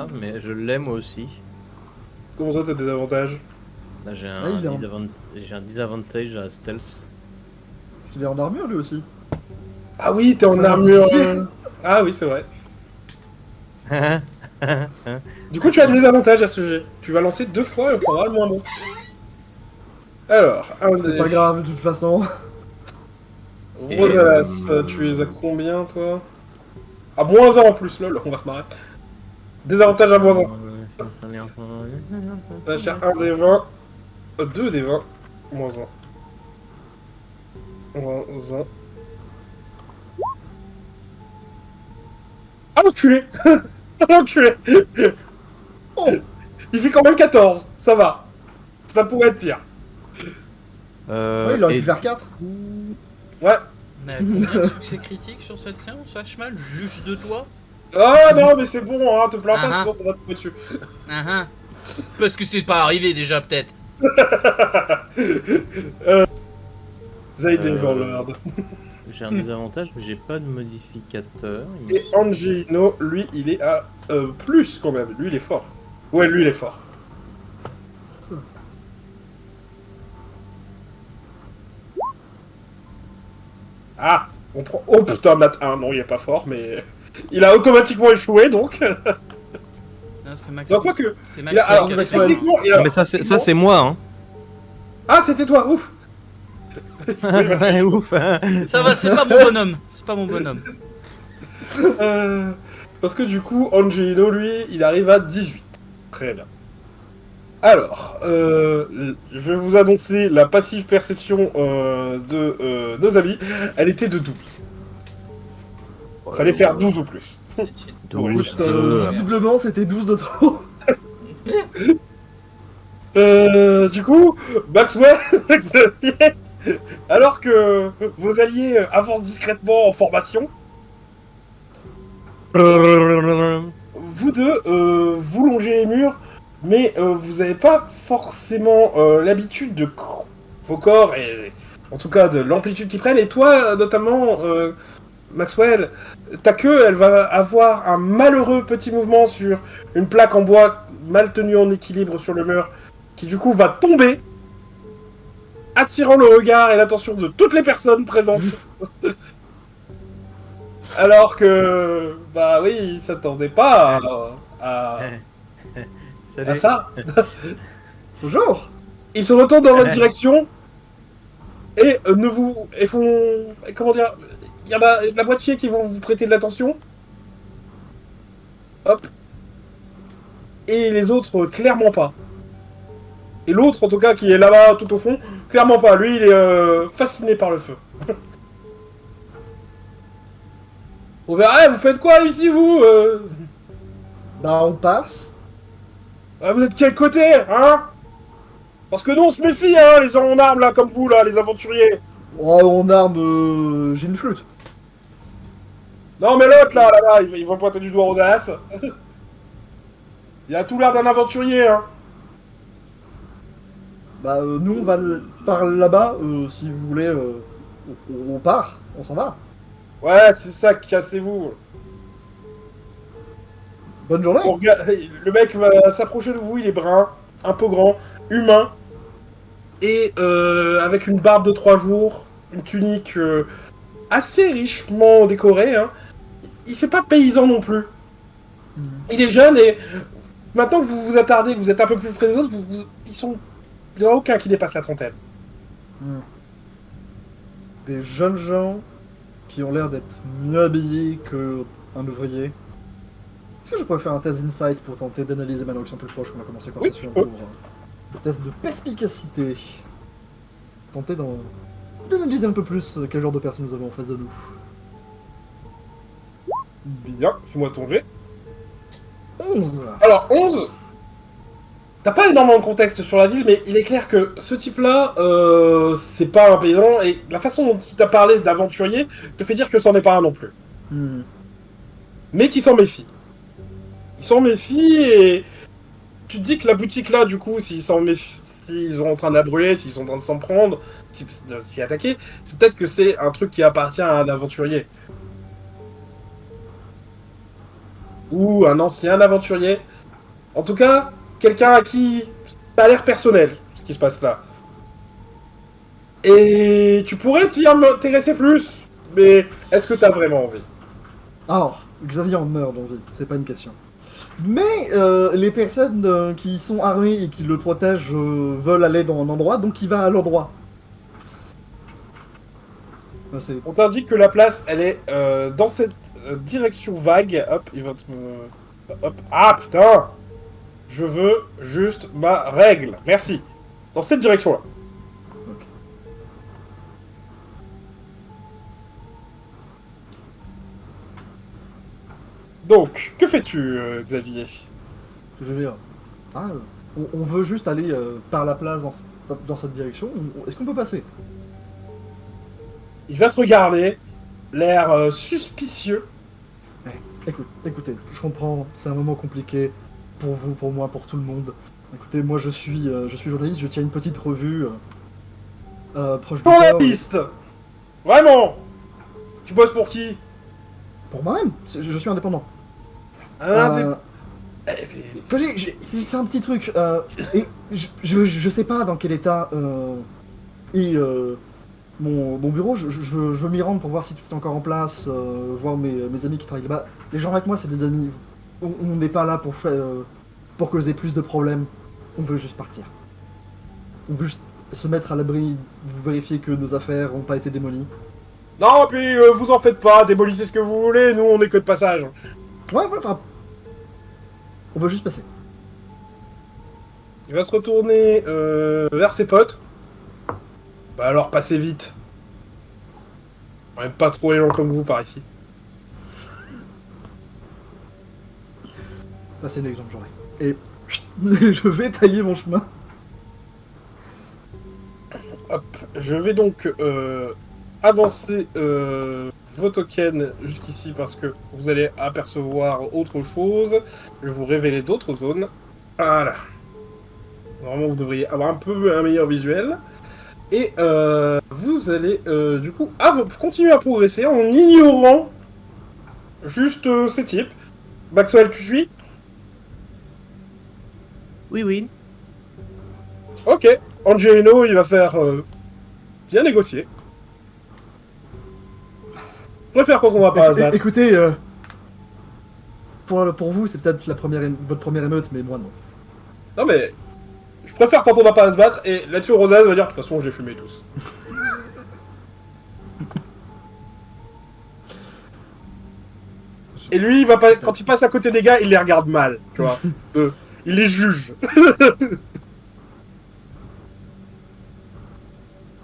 ça, mais je l'ai moi aussi. Comment ça, t'as des avantages? Là, j'ai un disadvantage à stealth. Parce qu'il est en armure lui aussi. Ah oui, t'es en C'est un armure. artificier. Ah oui, c'est vrai. Du coup, tu as des avantages à ce jet. Tu vas lancer 2 fois et on prendra le moins bon. Alors, C'est pas grave de toute façon. Rosalas, tu es à combien, toi? À moins 1 en plus, lol, on va se marrer. Désavantage à moins 1. Là, j'ai 1 des 20. 2 des 20. Moins 1. Moins 1. Ah, l'enculé. Ah, l'enculé. Oh, il fait quand même 14. Ça va. Ça pourrait être pire. Ouais, il aurait et pu faire 4. Ouais. On a combien de succès critiques sur cette séance, Fashmal? Juste de toi? Ah non, mais c'est bon, hein, te plains pas, Ah, sinon ça va te tomber dessus. Ah ah. Parce que c'est pas arrivé déjà, peut-être. Zayd Overlord. j'ai un désavantage, mais j'ai pas de modificateur. Et Angelino, lui, il est à plus quand même. Lui, il est fort. Ouais, lui, il est fort. Ah, on prend. Oh putain, Nat 1, non, il est pas fort, mais. Il a automatiquement échoué donc. Non, c'est Max. Non, quoique. C'est Il a... Alors, Max. techniquement, il Ah, a... mais ça c'est moi, hein. Ah, c'était toi, ouf. Ouais, ouf. Ça va, c'est pas mon bonhomme. C'est pas mon bonhomme. Parce que du coup, Angelino, lui, il arrive à 18. Très bien. Alors, je vais vous annoncer la passive perception de nos amis. Elle était de 12. Fallait faire 12 ou plus. Écoute, visiblement c'était 12 de trop. Du coup, Maxwell, Xavier, alors que vos alliés avancent discrètement en formation, vous deux, vous longez les murs, mais vous n'avez pas forcément l'habitude de vos corps, et en tout cas de l'amplitude qu'ils prennent, et toi, notamment, Maxwell, ta queue, elle va avoir un malheureux petit mouvement sur une plaque en bois mal tenue en équilibre sur le mur, qui du coup va tomber, attirant le regard et l'attention de toutes les personnes présentes. Alors que, bah oui, ils s'attendaient pas à ça. Bonjour. Ils se retournent dans votre direction et ne vous... et font... comment dire... Il y en a la moitié qui vont vous prêter de l'attention. Hop. Et les autres, clairement pas. Et l'autre, en tout cas, qui est là-bas, tout au fond, clairement pas. Lui, il est fasciné par le feu. On verra, vous faites quoi ici, vous Bah on passe. Vous êtes quel côté, hein? Parce que nous, on se méfie, hein, les gens en armes, là, comme vous, là, les aventuriers. Oh, on arme. J'ai une flûte. Non, mais l'autre, là, ils vont pointer du doigt aux as. Il a tout l'air d'un aventurier, hein. Bah nous on va par là-bas. Si vous voulez, on part. On s'en va. Ouais, c'est ça, cassez-vous. Bonne journée. Le mec va s'approcher de vous, il est brun, un peu grand, humain, et avec une barbe de 3 jours, une tunique assez richement décorée, hein. Il fait pas paysan non plus. Il est jeune et maintenant que vous vous attardez, que vous êtes un peu plus près des autres, il n'y en a aucun qui dépasse la trentaine. Des jeunes gens qui ont l'air d'être mieux habillés qu'un ouvrier. Est-ce que je pourrais faire un test d'insight pour tenter d'analyser maintenant qu'ils sont plus proches qu'on a commencé la conversation pour le test de perspicacité. Tenter d'analyser un peu plus quel genre de personnes nous avons en face de nous. Bien, fais-moi ton jet. 11. Alors, 11, t'as pas énormément de contexte sur la ville, mais il est clair que ce type-là, c'est pas un paysan, et la façon dont il t'a parlé d'aventurier te fait dire que c'en est pas un non plus. Mais qu'il s'en méfie. Il s'en méfie, et tu te dis que la boutique là, du coup, s'ils s'en méfient, s'ils sont en train de la brûler, s'ils sont en train de s'en prendre, s'y attaquer, c'est peut-être que c'est un truc qui appartient à un aventurier. Ou un ancien aventurier. En tout cas, quelqu'un à qui ça a l'air personnel, ce qui se passe là. Et tu pourrais t'y intéresser plus, mais est-ce que t'as vraiment envie? Alors, Xavier en meurt d'envie, c'est pas une question. Mais les personnes qui sont armées et qui le protègent veulent aller dans un endroit, donc il va à l'endroit. C'est... On t'indique que la place, elle est dans cette direction vague. Hop, il va te... hop. Ah, putain! Je veux juste ma règle. Merci. Dans cette direction-là. Ok. Donc, que fais-tu, Xavier? Je veux dire, on veut juste aller par la place dans cette direction. Est-ce qu'on peut passer? Il va te regarder, l'air suspicieux. Écoutez, je comprends, c'est un moment compliqué pour vous, pour moi, pour tout le monde. Écoutez, moi je suis journaliste, je tiens une petite revue proche du port. Journaliste! Vraiment! Tu bosses pour qui? Pour moi-même, je suis indépendant. Un C'est un petit truc. Et je sais pas dans quel état. Mon bureau, je veux m'y rendre pour voir si tout est encore en place, voir mes amis qui travaillent là-bas. Les gens avec moi, c'est des amis. On n'est pas là pour causer plus de problèmes. On veut juste partir. On veut juste se mettre à l'abri, vérifier que nos affaires n'ont pas été démolies. Non, puis vous en faites pas, démolissez ce que vous voulez, nous on est que de passage. Ouais, voilà. Enfin, on veut juste passer. Il va se retourner vers ses potes. Bah alors passez vite. On aime pas trop les gens comme vous par ici. Passer une exemple journée. Et je vais tailler mon chemin. Hop, je vais donc avancer vos tokens jusqu'ici parce que vous allez apercevoir autre chose. Je vais vous révéler d'autres zones. Voilà. Normalement, vous devriez avoir un peu un meilleur visuel. Et vous allez du coup continuer à progresser en ignorant juste ces types. Maxwell, tu suis? Oui, oui. Ok. Angelino, il va faire bien négocier. Je préfère quand on va pas se battre. Écoutez, pour vous, c'est peut-être votre première émeute, mais moi non. Non mais, je préfère quand on va pas se battre, et là-dessus Rosaz va dire, de toute façon je les fumais tous. Et lui, il va pas, quand il passe à côté des gars, il les regarde mal, tu vois. Il les juge.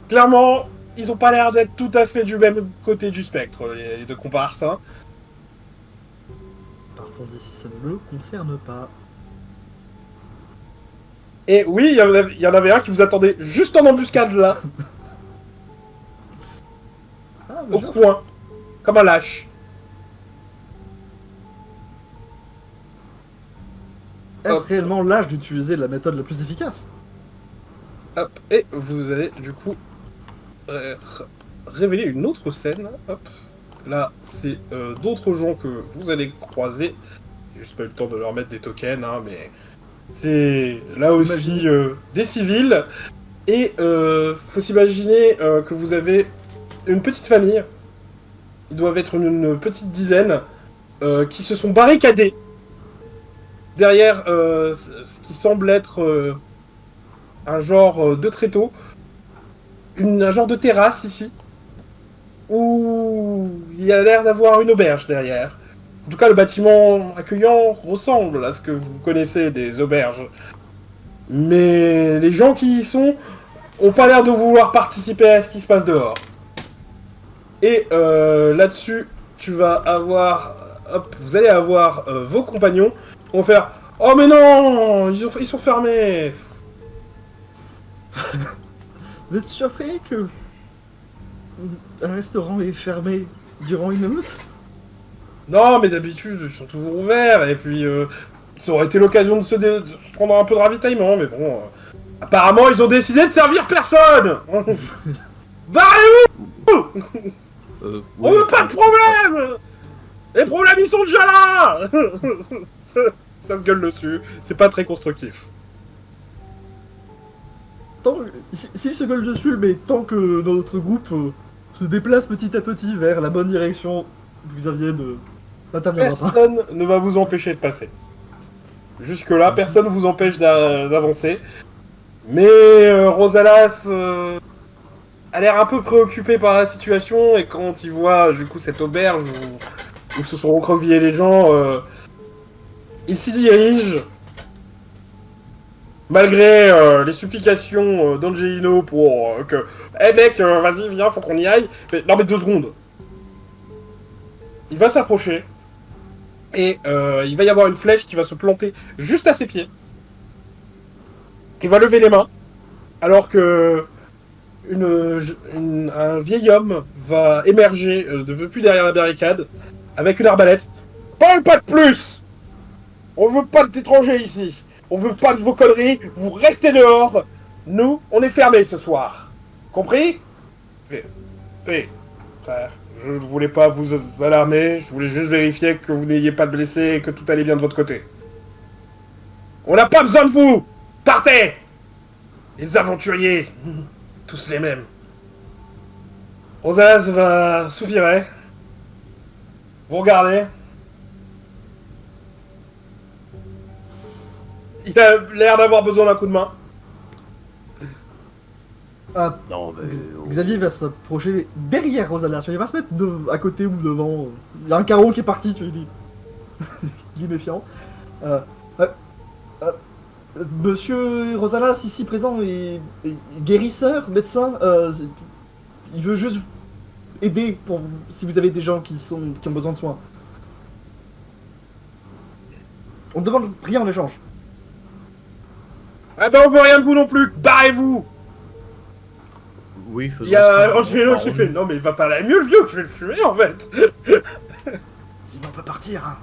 Clairement, ils ont pas l'air d'être tout à fait du même côté du spectre, les deux comparses, hein. Partons d'ici, ça ne le concerne pas. Et oui, il y en avait un qui vous attendait juste en embuscade là, Ah, au coin, comme un lâche. Est-ce réellement l'âge d'utiliser la méthode la plus efficace? Hop, et vous allez du coup révéler une autre scène. Hop, là c'est d'autres gens que vous allez croiser. J'ai juste pas eu le temps de leur mettre des tokens, hein, mais c'est là aussi des civils. Et faut s'imaginer que vous avez une petite famille. Ils doivent être une petite dizaine qui se sont barricadés derrière ce qui semble être un genre de tréteau, un genre de terrasse ici, où il y a l'air d'avoir une auberge derrière. En tout cas, le bâtiment accueillant ressemble à ce que vous connaissez des auberges. Mais les gens qui y sont ont pas l'air de vouloir participer à ce qui se passe dehors. Et là-dessus, tu vas avoir... Hop, vous allez avoir vos compagnons qui vont faire « Oh mais non, ils sont fermés !» Vous êtes surpris que un restaurant est fermé durant une émeute? Non, mais d'habitude, ils sont toujours ouverts, et puis ça aurait été l'occasion de se prendre un peu de ravitaillement, mais bon... apparemment, ils ont décidé de servir personne. Barrez-vous. On veut pas de problème. Les problèmes, ils sont déjà là. ça se gueule dessus, c'est pas très constructif. S'il se gueule dessus, mais tant que notre groupe se déplace petit à petit vers la bonne direction, Xavier n'interviendra pas. Personne ne va vous empêcher de passer. Jusque-là, personne ne vous empêche d'avancer. Mais Rosalas a l'air un peu préoccupé par la situation, et quand il voit du coup cette auberge où se sont recroquevillés les gens, il s'y dirige. Malgré les supplications d'Angelino pour que « Eh mec, vas-y, viens, faut qu'on y aille !» Non mais 2 secondes. Il va s'approcher, et il va y avoir une flèche qui va se planter juste à ses pieds. Il va lever les mains, alors que un vieil homme va émerger depuis derrière la barricade, avec une arbalète. « Parle pas de plus! On veut pas d'étrangers ici! On veut pas de vos conneries, vous restez dehors. Nous, on est fermés ce soir. Compris? Frère, je ne voulais pas vous alarmer, je voulais juste vérifier que vous n'ayez pas de blessés et que tout allait bien de votre côté. On n'a pas besoin de vous! Partez! Les aventuriers, tous les mêmes. Rosas va soupirer. Vous regardez. Il a l'air d'avoir besoin d'un coup de main. Ah, Non, mais... Xavier va s'approcher derrière Rosalas. Il va se mettre à côté ou devant. Il y a un carreau qui est parti, tu dis. Il est méfiant. Monsieur Rosalas, ici présent, est guérisseur, médecin. Il veut juste aider pour vous, si vous avez des gens qui ont besoin de soins. On demande rien en échange. Ah ben on veut rien de vous non plus, barrez-vous! Oui, faisons... Il y a Angelo qui fait « Non mais il va pas aller mieux le vieux, je vais le fumer en fait !» Sinon on peut partir, hein.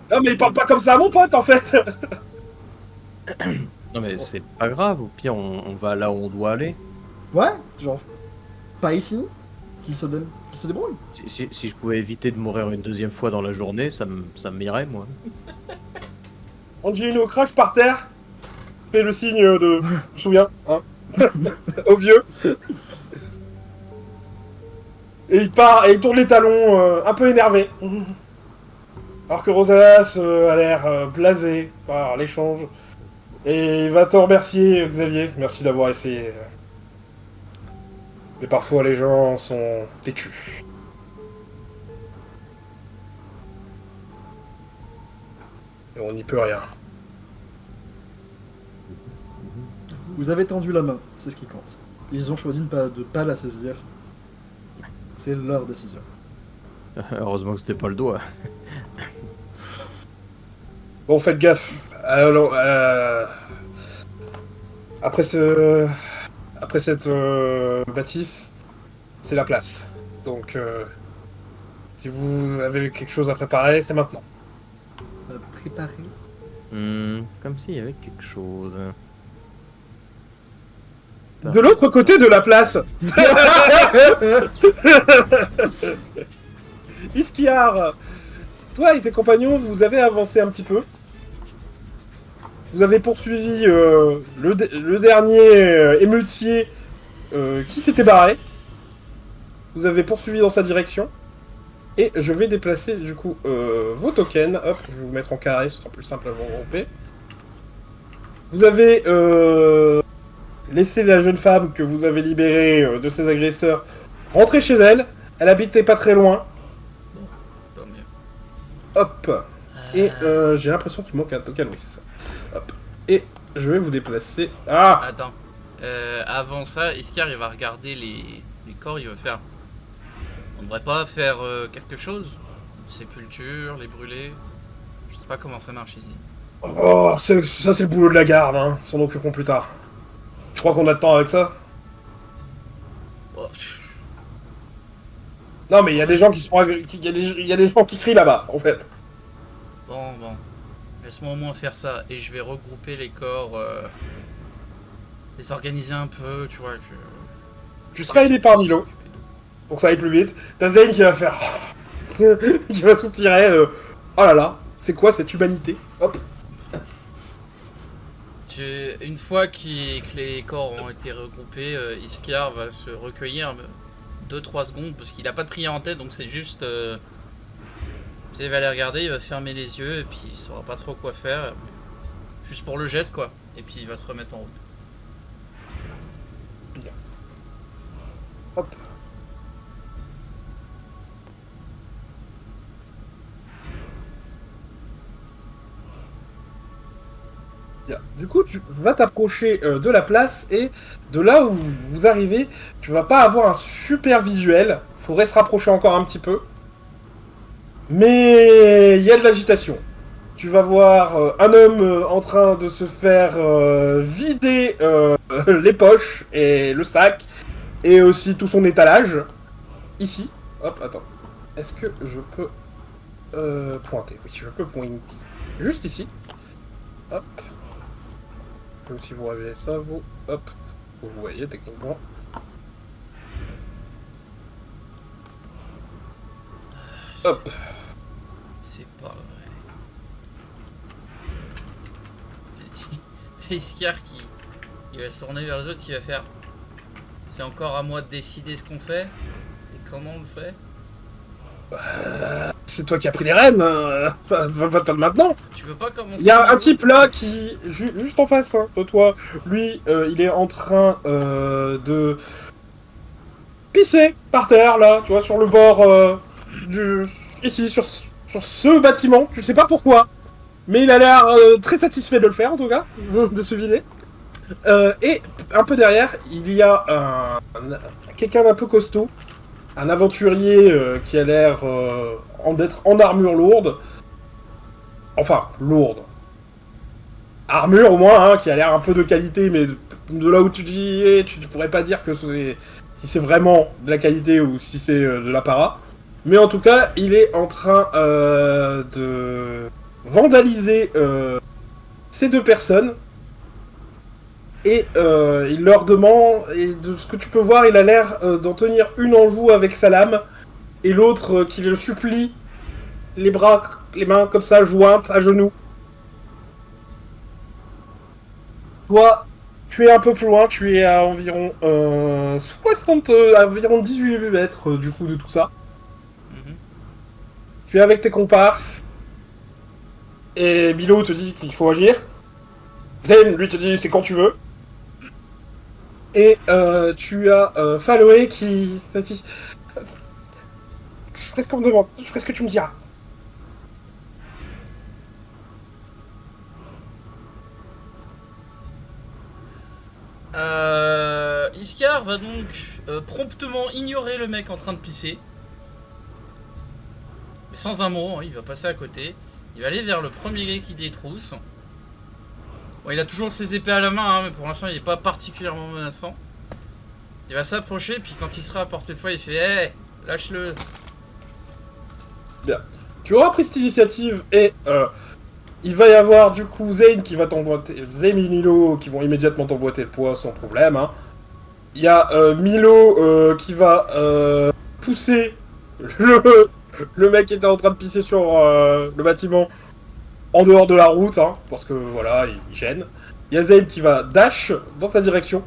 Non mais il parle pas comme ça à mon pote en fait. Non mais c'est pas grave, au pire on va là où on doit aller. Ouais, genre, pas ici, qu'il se débrouille. Si je pouvais éviter de mourir une 2e fois dans la journée, ça m'irait moi. Angelino crache par terre, fait le signe de... Je me souviens, hein. Au vieux. Et il part, et il tourne les talons, un peu énervé. Alors que Rosalas a l'air blasé par l'échange. Et il va te remercier, Xavier. Merci d'avoir essayé. Mais parfois les gens sont têtus. Et on n'y peut rien. Vous avez tendu la main, c'est ce qui compte. Ils ont choisi de pas la saisir. C'est leur décision. Heureusement que c'était pas le doigt. Bon, faites gaffe. Alors, après cette bâtisse, c'est la place. Donc, si vous avez quelque chose à préparer, c'est maintenant. Préparer. Comme s'il y avait quelque chose. De l'autre côté de la place. Iskiar, toi et tes compagnons, vous avez avancé un petit peu. Vous avez poursuivi le dernier émeutier qui s'était barré. Vous avez poursuivi dans sa direction. Et je vais déplacer du coup vos tokens. Hop, je vais vous mettre en carré, ce sera plus simple à vous regrouper. Vous avez laissé la jeune femme que vous avez libérée de ses agresseurs rentrer chez elle. Elle habitait pas très loin. Tant mieux. Hop. Et j'ai l'impression qu'il manque un token, oui c'est ça. Hop. Et je vais vous déplacer... Ah! Attends. Avant ça, Iskar il va regarder les corps, il va faire... On devrait pas faire quelque chose? Une sépulture, les brûler? Je sais pas comment ça marche ici. Oh, ça c'est le boulot de la garde, hein. S'en occuperont plus tard. Je crois qu'on a le temps avec ça. Oh, Non mais il y a des gens qui sont... Il y a des gens qui crient là-bas, en fait. bon. Laisse-moi au moins faire ça. Et je vais regrouper les corps... les organiser un peu, tu vois. Tu seras aidé par Milo. Pour que ça aille plus vite. T'as Zane qui va faire... qui va soupirer. Oh là là. C'est quoi cette humanité? Hop. Une fois que les corps ont été regroupés, Iskar va se recueillir 2-3 secondes parce qu'il a pas de prière en tête, donc c'est juste. Il va les regarder, il va fermer les yeux et puis il saura pas trop quoi faire. Juste pour le geste quoi. Et puis il va se remettre en route. Bien. Hop. Bien. Du coup, tu vas t'approcher de la place et de là où vous arrivez, tu vas pas avoir un super visuel. Faudrait se rapprocher encore un petit peu. Mais il y a de l'agitation. Tu vas voir un homme en train de se faire vider les poches et le sac et aussi tout son étalage. Ici. Hop, attends. Est-ce que je peux pointer? Oui, je peux pointer. Juste ici. Hop. Je peux aussi vous révéler ça, vous. Hop. Vous voyez techniquement. Hop. C'est pas vrai. C'est Iskar qui il va se tourner vers les autres, qui va faire. C'est encore à moi de décider ce qu'on fait et comment on le fait. C'est toi qui as pris les rênes, hein. Pas maintenant. Tu veux pas commencer? Il y a un type là qui, juste en face hein, de toi, lui, il est en train de pisser par terre là, tu vois, sur le bord ici, sur ce bâtiment. Tu sais pas pourquoi, mais il a l'air très satisfait de le faire en tout cas, de se vider. Et un peu derrière, il y a quelqu'un d'un peu costaud, un aventurier qui a l'air d'être en armure lourde. Enfin, lourde. Armure au moins, hein, qui a l'air un peu de qualité, mais de là où tu dis, tu pourrais pas dire que si c'est vraiment de la qualité ou si c'est de l'apparat. Mais en tout cas, il est en train de vandaliser ces deux personnes. Et il leur demande, et de ce que tu peux voir, il a l'air d'en tenir une en joue avec sa lame, et l'autre qui le supplie, les bras, les mains comme ça, jointes, à genoux. Toi, tu es un peu plus loin, tu es à environ 60, environ 18 mètres du coup de tout ça. Tu es avec tes comparses, et Milo te dit qu'il faut agir. Zen, lui, te dit c'est quand tu veux. Et tu as Faloé qui t'a dit je ferai ce qu'on me demande, je ferai ce que tu me diras. Iskar va donc promptement ignorer le mec en train de pisser. Mais sans un mot, hein, il va passer à côté. Il va aller vers le premier gars qui détrousse. Bon, il a toujours ses épées à la main, hein, mais pour l'instant il n'est pas particulièrement menaçant. Il va s'approcher, puis quand il sera à portée de toi, il fait hey, lâche-le. Bien. Tu auras pris cette initiative et il va y avoir du coup Zane qui va t'emboîter. Zane et Milo qui vont immédiatement t'emboîter le poids sans problème. Hein. Il y a Milo qui va pousser le mec qui était en train de pisser sur le bâtiment en dehors de la route, hein, parce que voilà, il gêne. Il y a Zane qui va dash dans ta direction.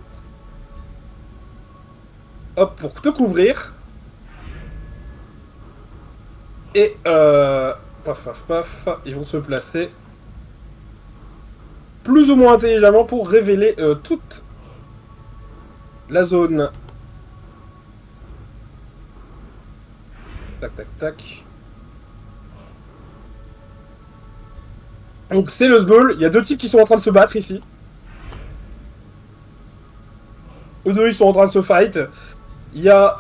Hop, pour te couvrir. Et paf, paf, paf, ils vont se placer plus ou moins intelligemment pour révéler toute la zone. Tac, tac, tac. Donc c'est le Sball, il y a deux types qui sont en train de se battre ici. Eux deux ils sont en train de se fight. Il y a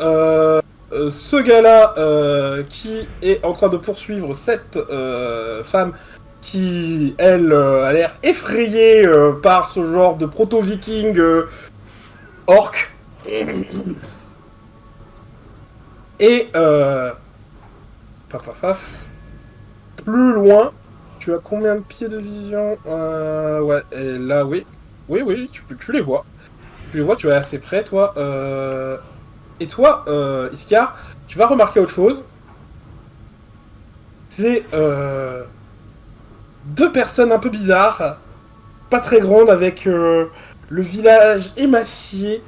ce gars-là qui est en train de poursuivre cette femme qui, elle, a l'air effrayée par ce genre de proto-viking orc. Et paf, paf, paf. Plus loin, tu as combien de pieds de vision? Ouais, et là, oui. Oui, tu les vois. Tu les vois, tu es assez près, toi. Et toi, Iskar, tu vas remarquer autre chose. C'est 2 personnes un peu bizarres, pas très grandes, avec le visage émacié,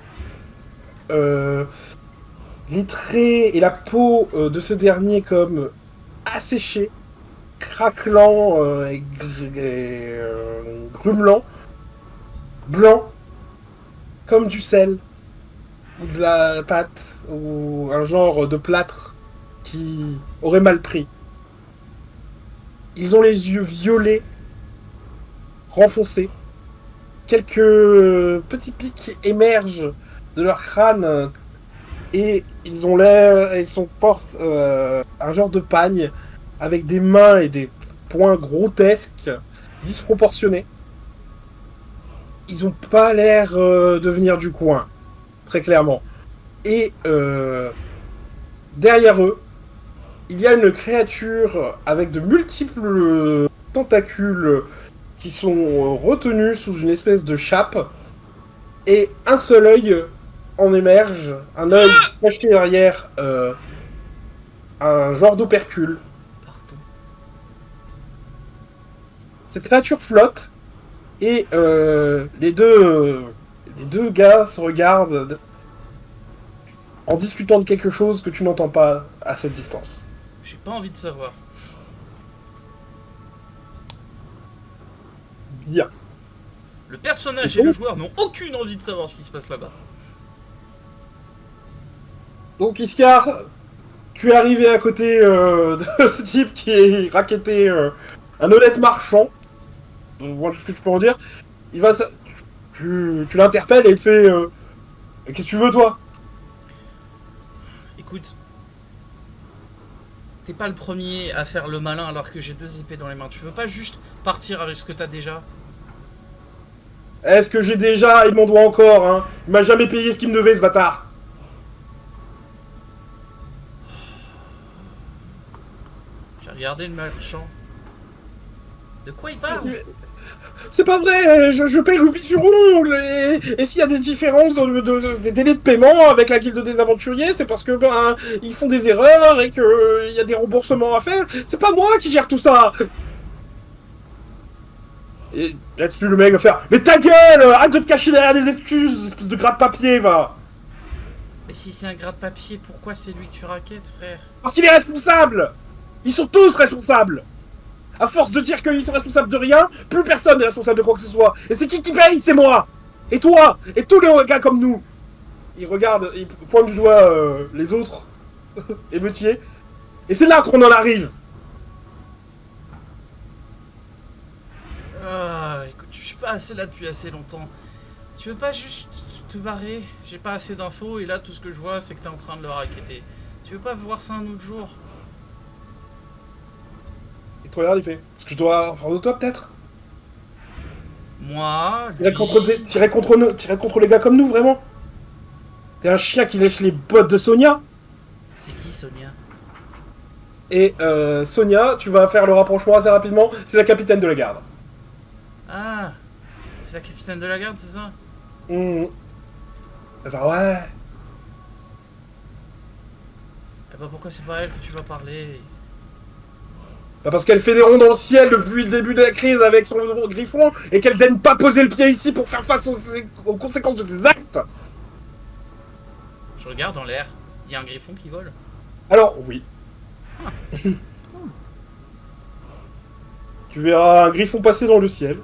les traits et la peau de ce dernier comme asséchés, craquelant et grumelant, blanc, comme du sel, ou de la pâte, ou un genre de plâtre qui aurait mal pris. Ils ont les yeux violets, renfoncés. Quelques petits pics émergent de leur crâne et ils ont l'air, portent un genre de pagne avec des mains et des poings grotesques, disproportionnés. Ils ont pas l'air de venir du coin, très clairement. Et derrière eux, il y a une créature avec de multiples tentacules qui sont retenus sous une espèce de chape, et un seul œil en émerge, un œil caché derrière un genre d'opercule. Pardon. Cette créature flotte, et les deux gars se regardent en discutant de quelque chose que tu n'entends pas à cette distance. J'ai pas envie de savoir. Bien. Le personnage C'est et le bon. joueur n'ont aucune envie de savoir ce qui se passe là-bas. Donc Iskar, tu es arrivé à côté de ce type qui est racketté, un honnête marchand. Voilà ce que tu peux en dire. Il va, tu l'interpelles et il te fait qu'est-ce que tu veux, toi? Écoute, t'es pas le premier à faire le malin alors que j'ai 2 épées dans les mains. Tu veux pas juste partir avec ce que t'as déjà? Est-ce que j'ai déjà? Il m'en doit encore, hein. Il m'a jamais payé ce qu'il me devait, ce bâtard. J'ai regardé le marchand. De quoi il parle? C'est pas vrai, je paye rubis sur ongle, et s'il y a des différences des délais de paiement avec la guilde des aventuriers, c'est parce que ben ils font des erreurs et qu'il y a des remboursements à faire. C'est pas moi qui gère tout ça. Et là-dessus le mec va faire mais ta gueule, arrête de te cacher derrière des excuses, espèce de gratte-papier, va. Mais si c'est un gratte-papier, pourquoi c'est lui que tu raquettes, frère? Parce qu'il est responsable. Ils sont tous responsables. À force de dire qu'ils sont responsables de rien, plus personne n'est responsable de quoi que ce soit. Et c'est qui paye? C'est moi. Et toi. Et tous les gars comme nous. Il regarde, il pointe du doigt les autres émeutiers. Et c'est là qu'on en arrive. Ah, écoute, je suis pas assez là depuis assez longtemps. Tu veux pas juste te barrer? J'ai pas assez d'infos et là tout ce que je vois c'est que t'es en train de le raqueter. Tu veux pas voir ça un autre jour? Il te regarde, il fait est-ce que je dois rendre toi peut-être? Moi, Tirer lui... contre les gars comme nous, vraiment? T'es un chien qui lèche les bottes de Sonia? C'est qui Sonia? Et Sonia, tu vas faire le rapprochement assez rapidement, c'est la capitaine de la garde. Ah, c'est la capitaine de la garde, c'est ça? Mmh. Enfin ouais. Eh bah pourquoi c'est pas elle que tu vas parler? Bah parce qu'elle fait des ronds dans le ciel depuis le début de la crise avec son griffon et qu'elle daigne pas poser le pied ici pour faire face aux conséquences de ses actes. Je regarde en l'air, il y a un griffon qui vole. Alors oui. Tu verras un griffon passer dans le ciel.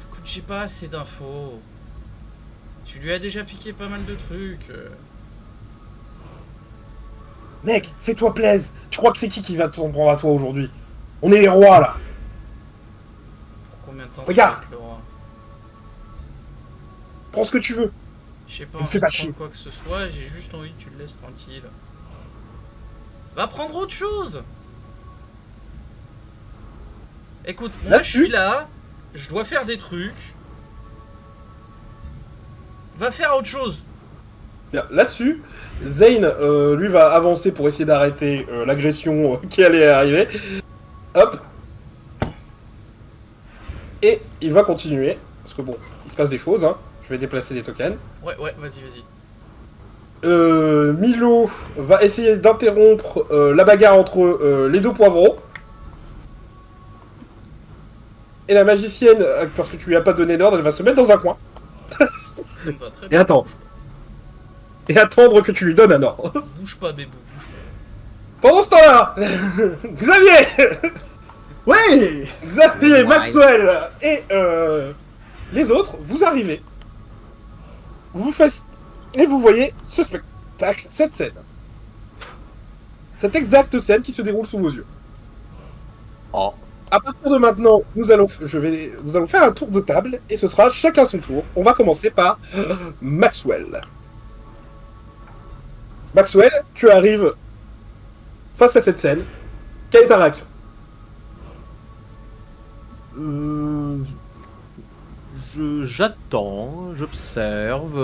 Écoute, j'ai pas assez d'infos. Tu lui as déjà piqué pas mal de trucs. Mec, fais-toi plaisir. Tu crois que c'est qui va t'en prendre à toi aujourd'hui? On est les rois là. Pour combien de temps Regarde. ça va être le roi? Prends ce que tu veux. J'ai pas Me envie fais de pas prendre chier. quoi que ce soit, j'ai juste envie que tu le laisses tranquille. Va prendre autre chose. Écoute, moi je suis là, je dois faire des trucs. Va faire autre chose. Bien, là-dessus, Zane, lui, va avancer pour essayer d'arrêter l'agression qui allait arriver. Hop. Et il va continuer. Parce que bon, il se passe des choses, hein. Je vais déplacer les tokens. Ouais, vas-y. Milo va essayer d'interrompre la bagarre entre les deux poivrons. Et la magicienne, parce que tu lui as pas donné l'ordre, elle va se mettre dans un coin. Ça me va très Et bien. attends. Et attendre que tu lui donnes un ordre. Bouge pas, bébou, bouge pas. Pendant ce temps-là, Xavier, Ouais. Xavier, Ouais. Maxwell et les autres, vous arrivez. Vous faites et vous voyez ce spectacle, cette scène. Cette exacte scène qui se déroule sous vos yeux. Oh. À partir de maintenant, nous allons faire un tour de table et ce sera chacun son tour. On va commencer par Maxwell. Maxwell, tu arrives face à cette scène. Quelle est ta réaction? J'attends, j'observe,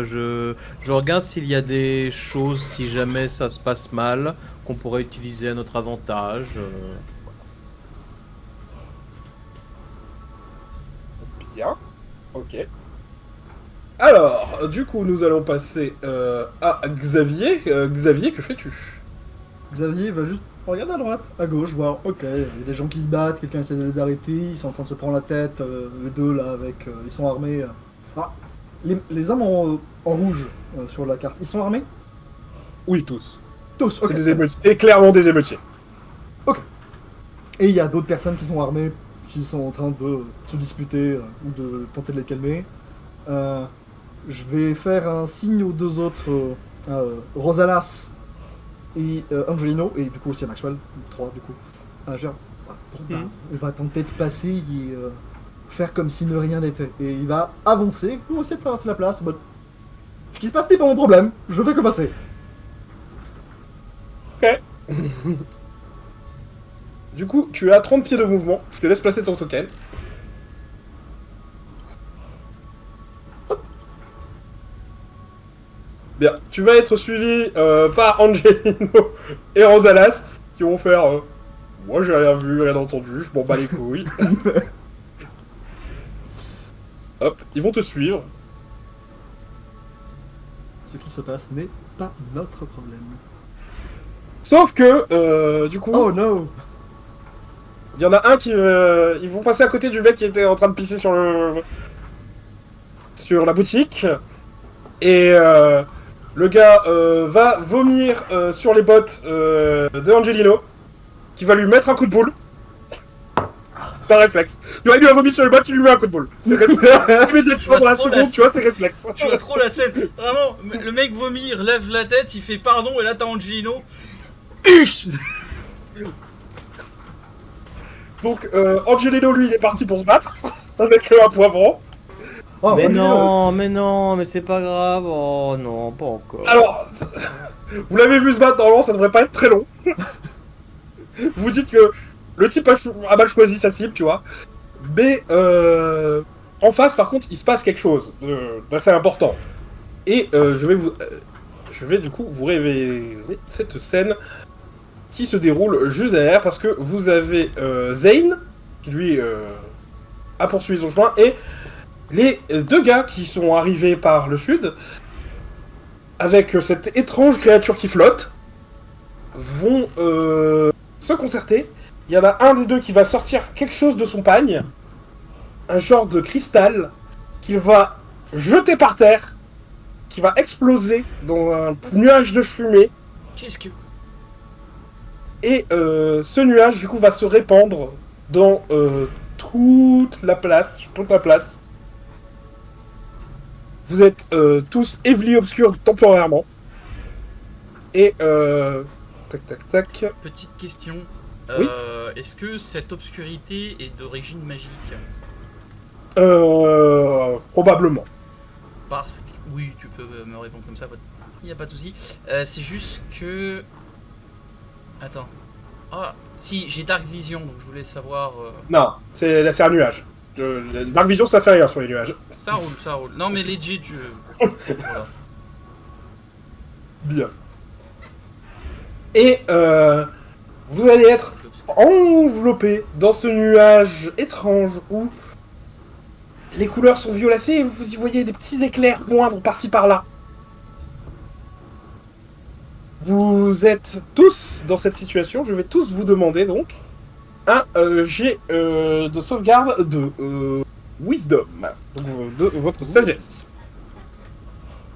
je regarde s'il y a des choses, si jamais ça se passe mal, qu'on pourrait utiliser à notre avantage. Bien. Ok. Alors, du coup, nous allons passer à Xavier. Xavier, que fais-tu? Xavier va juste regarder à droite, à gauche, voir, ok, il y a des gens qui se battent, quelqu'un essaie de les arrêter, ils sont en train de se prendre la tête, les deux là, ils sont armés. Ah, les hommes en rouge sur la carte, ils sont armés? Oui, tous. Tous, ok. C'est des émeutiers. C'est clairement des émeutiers. Et il y a d'autres personnes qui sont armées, qui sont en train de se disputer ou de tenter de les calmer. Je vais faire un signe aux deux autres, Rosalas et Angelino, et du coup aussi à Maxwell, 3 du coup. Il va tenter de passer et faire comme si ne rien n'était. Et il va avancer pour essayer de traverser la place. Bon, ce qui se passe n'est pas mon problème, je fais que passer. Ok. Du coup, tu as 30 pieds de mouvement. Je te laisse placer ton token. Bien, tu vas être suivi par Angelino et Rosalas qui vont faire moi j'ai rien vu, rien entendu, je m'en bats les couilles. Hop, ils vont te suivre. Ce qui se passe n'est pas notre problème. Sauf que, du coup, Oh no! il y en a un qui... ils vont passer à côté du mec qui était en train de pisser sur la boutique. Et le gars va vomir sur les bottes de Angelino, qui va lui mettre un coup de boule. Par réflexe. Il lui a vomi sur les bottes, tu lui mets un coup de boule. C'est réflexe. Immédiatement dans la trop la seconde, tu vois, c'est réflexe. Je vois trop la scène. Vraiment, le mec vomit, il relève la tête, il fait pardon, et là t'as Angelino. Donc, Angelino, lui, il est parti pour se battre avec un poivron. Oh, Mais Angelino, non, mais c'est pas grave. Oh non, pas encore. Alors, vous l'avez vu se battre, normalement, ça devrait pas être très long. Vous dites que le type a mal choisi sa cible, tu vois. Mais en face, par contre, il se passe quelque chose d'assez important. Et je vais du coup vous révéler cette scène qui se déroule juste derrière, parce que vous avez Zane, qui lui a poursuivi son chemin, et les deux gars qui sont arrivés par le sud, avec cette étrange créature qui flotte, vont se concerter. Il y en a un des deux qui va sortir quelque chose de son pagne, un genre de cristal, qu'il va jeter par terre, qui va exploser dans un nuage de fumée, Qu'est-ce que. et ce nuage du coup va se répandre dans toute la place, sur toute la place. Vous êtes tous éveillés obscurs temporairement. Et tac tac tac. Petite question. Oui. Est-ce que cette obscurité est d'origine magique? Probablement. Parce que. Oui, tu peux me répondre comme ça, il n'y a pas de souci. C'est juste que. Attends. Ah, si, j'ai Dark Vision, donc je voulais savoir. Non, c'est un nuage. Dark Vision, ça fait rien sur les nuages. Ça roule, ça roule. Non, mais legit, voilà. Bien. Et vous allez être enveloppé dans ce nuage étrange où les couleurs sont violacées et vous y voyez des petits éclairs poindre par-ci par-là. Vous êtes tous dans cette situation, je vais tous vous demander donc un jet de sauvegarde de Wisdom, donc de votre sagesse.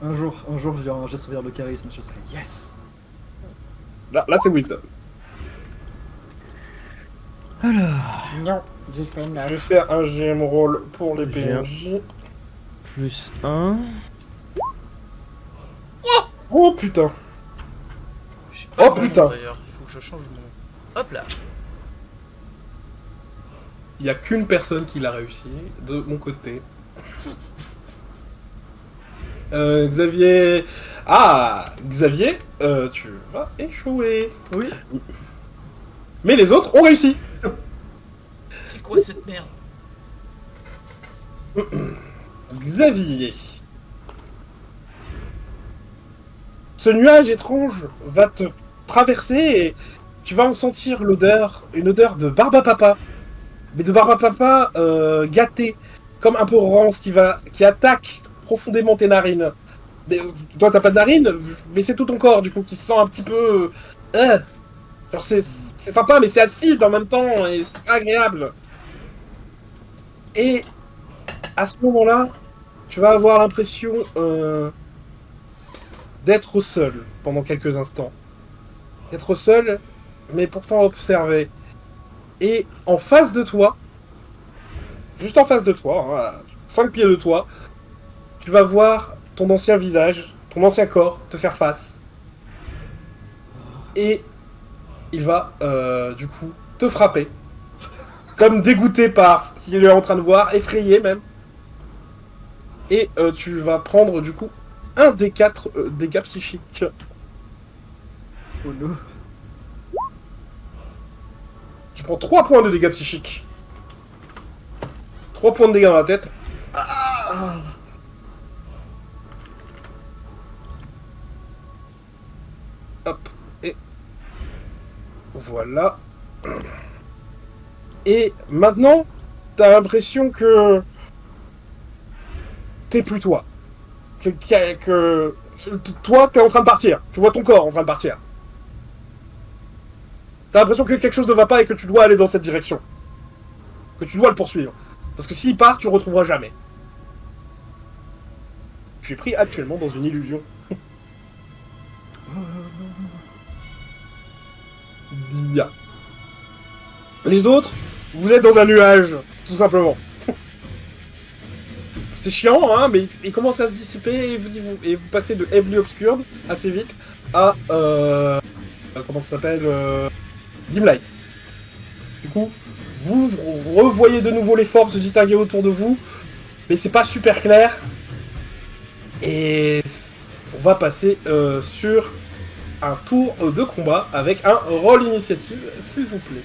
Un jour, il y aura un jet sauvegarde de charisme, je serai yes. Là c'est Wisdom. Non, j'ai fait Je 9. vais faire un GM roll pour les J'ai un. PNJ. Plus 1. Oh putain. J'ai pas Oh, le bon putain. nom, d'ailleurs, il faut que je change mon... Hop là. Il n'y a qu'une personne qui l'a réussi, de mon côté. Xavier... Ah, Xavier, tu vas échouer. Oui. Mais les autres ont réussi. C'est quoi cette merde? Xavier. Ce nuage étrange va te traverser et tu vas en sentir l'odeur, une odeur de barbe à papa. Mais de barbe à papa gâtée, comme un peu rance qui attaque profondément tes narines. Mais, toi t'as pas de narines, mais c'est tout ton corps du coup qui se sent un petit peu... genre c'est sympa mais c'est acide en même temps et c'est pas agréable. Et à ce moment-là, tu vas avoir l'impression d'être seul pendant quelques instants. D'être seul, mais pourtant observé. Et en face de toi, juste en face de toi, hein, à 5 pieds de toi, tu vas voir ton ancien visage, ton ancien corps te faire face. Et il va, du coup, te frapper. Comme dégoûté par ce qu'il est en train de voir, effrayé même. Et tu vas prendre, du coup, un des 4 dégâts psychiques. Oh non. Tu prends 3 points de dégâts psychiques. 3 points de dégâts dans la tête. Hop. Et... voilà. Et maintenant, t'as l'impression que... t'es plus toi. Que... toi, t'es en train de partir. Tu vois ton corps en train de partir. T'as l'impression que quelque chose ne va pas et que tu dois aller dans cette direction. Que tu dois le poursuivre. Parce que s'il part, tu le retrouveras jamais. Je suis pris actuellement dans une illusion. Bien. Les autres, vous êtes dans un nuage, tout simplement. C'est chiant, hein, mais il commence à se dissiper et vous passez de Heavily Obscured assez vite à... comment ça s'appelle Dim Light. Du coup, vous revoyez de nouveau les formes se distinguer autour de vous, mais c'est pas super clair. Et on va passer sur un tour de combat avec un roll initiative, s'il vous plaît.